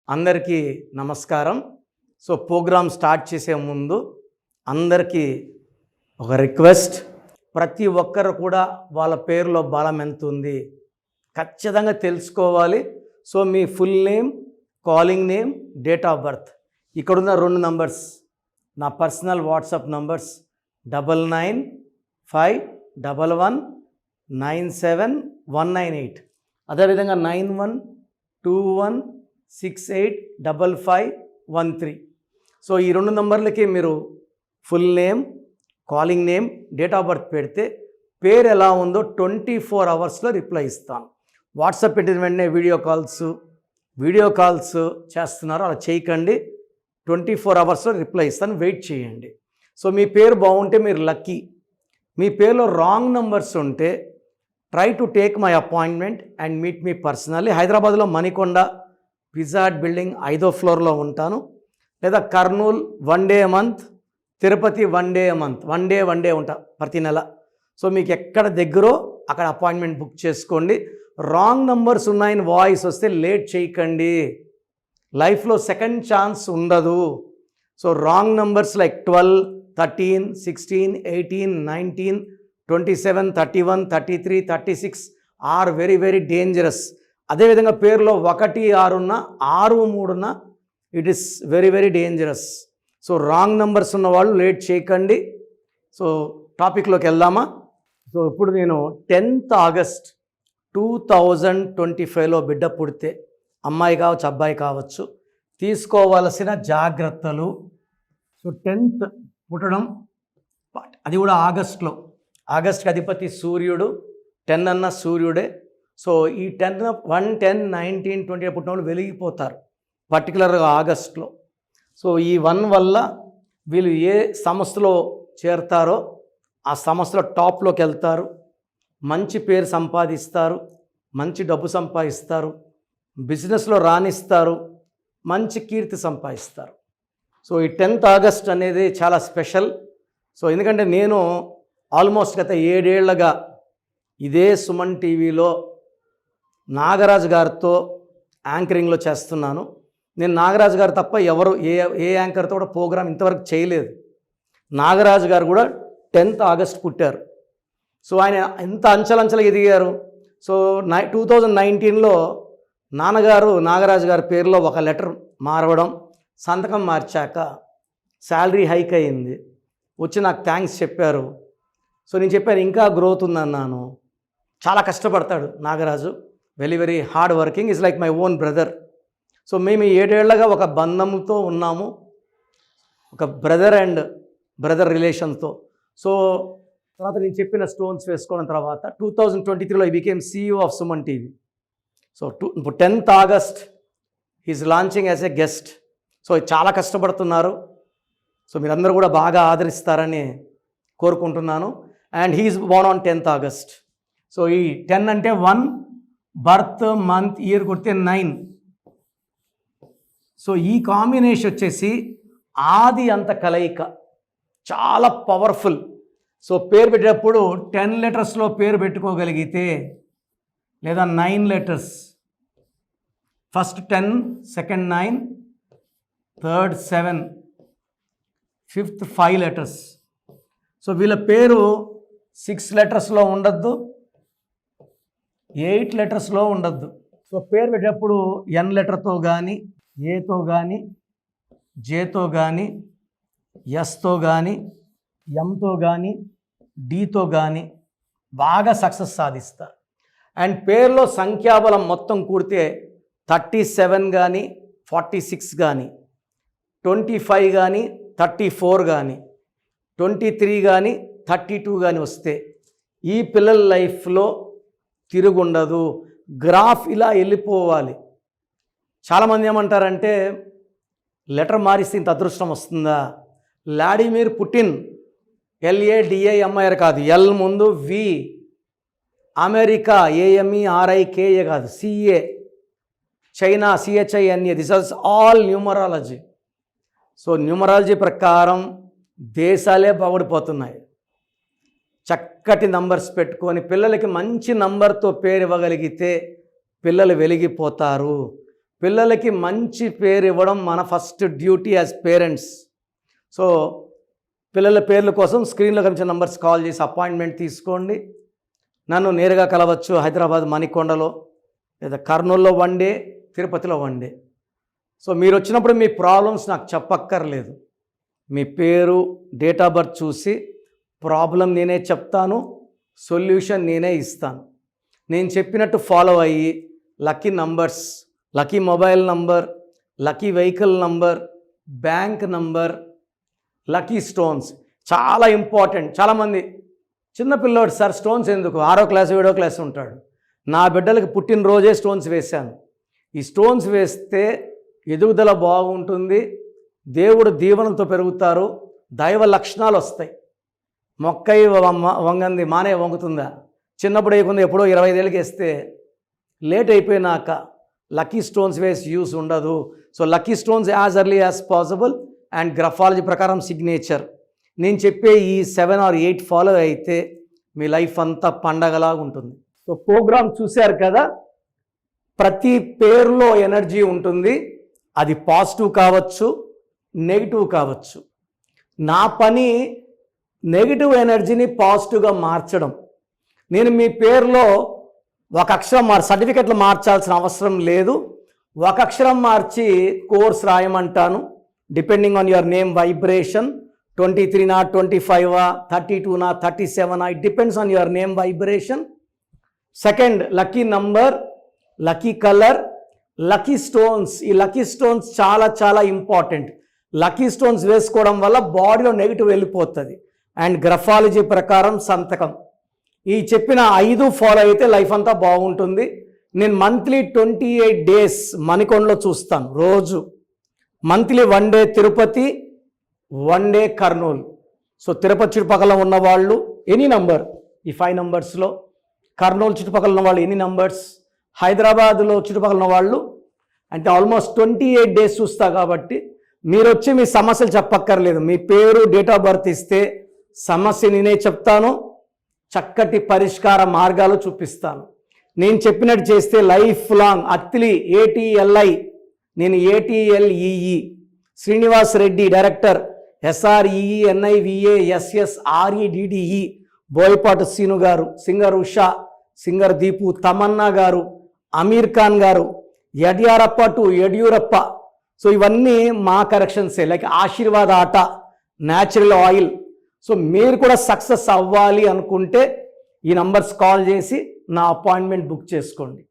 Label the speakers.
Speaker 1: అందరికీ నమస్కారం. So programme start చేసే ముందు అందరికీ ఒక రిక్వెస్ట్, ప్రతి ఒక్కరు కూడా వాళ్ళ పేరులో బలం ఎంత ఉంది ఖచ్చితంగా తెలుసుకోవాలి. So me full name, calling name, date of birth, ఇక్కడున్న 2 నంబర్స్ నా పర్సనల్ వాట్సాప్ నంబర్స్ 9951197198, అదేవిధంగా 9121685513. సో ఈ 2 నంబర్లకి మీరు full name, calling name, date of birth పెడితే పేరు ఎలా ఉందో 24 అవర్స్లో రిప్లై ఇస్తాను. వాట్సాప్ పెట్టిన వెంటనే వీడియో కాల్స్ చేస్తున్నారు, అలా చేయకండి. 24 అవర్స్లో రిప్లై ఇస్తాను, వెయిట్ చేయండి. సో మీ పేరు బాగుంటే మీరు లక్కీ. మీ పేరులో రాంగ్ నంబర్స్ ఉంటే try to take my appointment and meet me personally. హైదరాబాద్లో మణికొండ పిజ్జా హట్ బిల్డింగ్ 5వ ఫ్లోర్లో ఉంటాను, లేదా Kurnool 1 day month, Tirupati 1 day month, one day ఉంటా ప్రతి నెల. సో మీకు ఎక్కడ దగ్గరో అక్కడ అపాయింట్మెంట్ బుక్ చేసుకోండి. రాంగ్ నంబర్స్ ఉన్నాయని వాయిస్ వస్తే లేట్ చేయకండి, లైఫ్లో సెకండ్ ఛాన్స్ ఉండదు. So wrong numbers like 12, 13, 16, 18, 19, 27, 31, 33, 36 are very very dangerous. అదేవిధంగా పేరులో 1, 6 ఉన్న, 6, 3 ఉన్న, it is very very dangerous. So wrong numbers ఉన్న వాళ్ళు లేట్ చేయకండి. సో టాపిక్లోకి వెళ్దామా? సో ఇప్పుడు నేను 10th ఆగస్ట్ 2025లో బిడ్డ పుడితే, అమ్మాయి కావచ్చు అబ్బాయి కావచ్చు, తీసుకోవలసిన జాగ్రత్తలు. సో 10th పుట్టడం, అది కూడా ఆగస్ట్లో. ఆగస్ట్కి అధిపతి సూర్యుడు, 10 అన్న సూర్యుడే. సో ఈ 10, 1, 10, 19, 20 పుట్టిన వాళ్ళు వెలిగిపోతారు, పర్టికులర్గా ఆగస్ట్లో. సో ఈ 1 వల్ల వీళ్ళు ఏ సంస్థలో చేరతారో ఆ సంస్థలో టాప్లోకి వెళ్తారు, మంచి పేరు సంపాదిస్తారు, మంచి డబ్బు సంపాదిస్తారు, బిజినెస్లో రాణిస్తారు, మంచి కీర్తి సంపాదిస్తారు. సో ఈ 10th ఆగస్ట్ అనేది చాలా స్పెషల్. సో ఎందుకంటే నేను ఆల్మోస్ట్ గత 7 ఏళ్లుగా ఇదే సుమన్ టీవీలో నాగరాజు గారితో యాంకరింగ్లో చేస్తున్నాను. నేను నాగరాజు గారు తప్ప ఎవరు ఏ యాంకర్తో కూడా ప్రోగ్రాం ఇంతవరకు చేయలేదు. నాగరాజు గారు కూడా 10th ఆగస్ట్ పుట్టారు. సో ఆయన ఎంత అంచెలంచెలుగా ఎదిగారు. సో 2019లో నాగరాజు గారి పేరులో ఒక లెటర్ మారవడం, సంతకం మార్చాక శాలరీ హైక్ అయింది, వచ్చి నాకు థ్యాంక్స్ చెప్పారు. సో నేను చెప్పాను ఇంకా గ్రోత్ ఉందన్నాను. చాలా కష్టపడతాడు Nagaraju, very very hard working, is like my own brother. So మేము 7 ఏళ్లుగా ఒక బంధంతో ఉన్నాము, ఒక బ్రదర్ అండ్ బ్రదర్ రిలేషన్తో. సో తర్వాత నేను చెప్పిన స్టోన్స్ వేసుకోవడం తర్వాత 2023లో I became CEO of Suman TV. So 10th August he is launching as a guest. So చాలా కష్టపడుతున్నారు. సో మీరందరూ కూడా బాగా ఆదరిస్తారని కోరుకుంటున్నాను. And he is born on 10th August. So ఈ 10 అంటే 1, బర్త్, మంత్, ఇయర్ కొడితే 9. సో ఈ కాంబినేషన్ వచ్చేసి ఆది అంత కలయిక, చాలా పవర్ఫుల్. సో పేరు పెట్టేటప్పుడు 10 లెటర్స్లో పేరు పెట్టుకోగలిగితే, లేదా 9 letters, first 10, second 9, third 7, fifth 5 letters. So వీళ్ళ పేరు 6 లెటర్స్లో ఉండద్దు, 8 లెటర్స్లో ఉండద్దు. సో పేరు పెట్టేటప్పుడు N లెటర్తో కానీ, ఏతో కానీ, జేతో కానీ, ఎస్తో కానీ, ఎంతో కానీ, డీతో కానీ బాగా సక్సెస్ సాధిస్తారు. అండ్ పేరులో సంఖ్యాబలం మొత్తం కూడితే 37 కానీ, 46 కానీ, 25 కానీ, 34 కానీ, 23 కానీ, 32 కానీ వస్తే ఈ పిల్లల లైఫ్లో తిరుగుండదు, గ్రాఫ్ ఇలా వెళ్ళిపోవాలి. చాలామంది ఏమంటారంటే లెటర్ మారిస్తే ఇంత అదృష్టం వస్తుందా? వ్లాడిమిర్ పుటిన్, LADIMIR కాదు, ఎల్ ముందు వి, అమెరికా AMERIKA కాదు, CA, China CHINA, this is all numerology. So numerology ప్రకారం దేశాలే బాగుపడిపోతున్నాయి. చక్కటి నంబర్స్ పెట్టుకొని పిల్లలకి మంచి నంబర్తో పేరు ఇవ్వగలిగితే పిల్లలు వెలిగిపోతారు. పిల్లలకి మంచి పేరు ఇవ్వడం మన first duty as parents. So పిల్లల పేర్ల కోసం స్క్రీన్లో కనిపించిన నంబర్స్ కాల్ చేసి అపాయింట్మెంట్ తీసుకోండి. నన్ను నేరుగా కలవచ్చు హైదరాబాద్ మణికొండలో, లేదా కర్నూలులో 1 డే, తిరుపతిలో 1 డే. సో మీరు వచ్చినప్పుడు మీ ప్రాబ్లమ్స్ నాకు చెప్పక్కర్లేదు. మీ పేరు, డేట్ ఆఫ్ బర్త్ చూసి ప్రాబ్లం నేనే చెప్తాను, సొల్యూషన్ నేనే ఇస్తాను. నేను చెప్పినట్టు ఫాలో అయ్యి lucky numbers, lucky mobile number, lucky vehicle number, bank number, lucky stones చాలా ఇంపార్టెంట్. చాలామంది చిన్నపిల్లోడు సార్ స్టోన్స్ ఎందుకు, 6వ క్లాస్ 7వ క్లాస్ ఉంటాడు. నా బిడ్డలకి పుట్టినరోజే స్టోన్స్ వేశాను. ఈ స్టోన్స్ వేస్తే ఎదుగుదల బాగుంటుంది, దేవుడు దీవెనలతో పెరుగుతారు, దైవ లక్షణాలు వస్తాయి. మొక్కై వంగంది మానే వంగుతుందా? చిన్నప్పుడు వేయకుండా ఎప్పుడో 25 ఏళ్ళకి వేస్తే లేట్ అయిపోయినాక లక్కీ స్టోన్స్ వేసి యూస్ ఉండదు. So lucky stones as early as possible and graphology ప్రకారం సిగ్నేచర్. నేను చెప్పే ఈ 7 or 8 ఫాలో అయితే మీ లైఫ్ అంతా పండగలాగా ఉంటుంది. సో ప్రోగ్రామ్ చూశారు కదా, ప్రతి పేరులో ఎనర్జీ ఉంటుంది. అది పాజిటివ్ కావచ్చు, నెగిటివ్ కావచ్చు. నా పని నెగిటివ్ ఎనర్జీని పాజిటివ్గా మార్చడం. నేను మీ పేరులో ఒక అక్షరం సర్టిఫికెట్లు మార్చాల్సిన అవసరం లేదు. ఒక అక్షరం మార్చి కోర్స్ రాయమంటాను. Depending on your name vibration, 23 నా 25 32 నా 37, it depends on your name vibration. Second, lucky number, lucky colour, lucky stones. ఈ లక్కీ స్టోన్స్ చాలా చాలా ఇంపార్టెంట్. లక్కీ స్టోన్స్ వేసుకోవడం వల్ల బాడీలో నెగిటివ్ వెళ్ళిపోతుంది. అండ్ గ్రఫాలజీ ప్రకారం సంతకం. ఈ చెప్పిన 5 ఫాలో అయితే లైఫ్ అంతా బాగుంటుంది. నేను మంత్లీ 28 days మణికొండలో చూస్తాను రోజు. Monthly 1 day Tirupati, 1 day Kurnool. So Tirupati చుట్టుపక్కల ఉన్నవాళ్ళు ఎనీ నంబర్, ఈ 5 numbers-లో, కర్నూలు చుట్టుపక్కల ఉన్న వాళ్ళు ఎనీ నంబర్స్, హైదరాబాద్లో చుట్టుపక్కల ఉన్న వాళ్ళు అంటే ఆల్మోస్ట్ 28 days చూస్తా. కాబట్టి మీరు వచ్చి మీ సమస్యలు చెప్పక్కర్లేదు. మీ పేరు, డేట్ ఆఫ్ బర్త్ ఇస్తే సమస్య నేనే చెప్తాను, చక్కటి పరిష్కార మార్గాలు చూపిస్తాను. నేను చెప్పినట్టు చేస్తే లైఫ్ లాంగ్. అత్తిలి ATLI, నేను ATLEE, Srinivas Reddy director, SREENIVASSREDDE, Boyapati Seenu గారు, సింగర్ ఉషా, సింగర్ దీపు, తమన్నా గారు, అమీర్ ఖాన్ గారు, యడ్యారప్ప టు యడ్యూరప్ప. సో ఇవన్నీ మా కరెక్షన్సే. లైక్ ఆశీర్వాద ఆట, న్యాచురల్ ఆయిల్. సో మీరు కూడా సక్సెస్ అవ్వాలి అనుకుంటే ఈ నంబర్స్ కాల్ చేసి నా అపాయింట్మెంట్ బుక్ చేసుకోండి.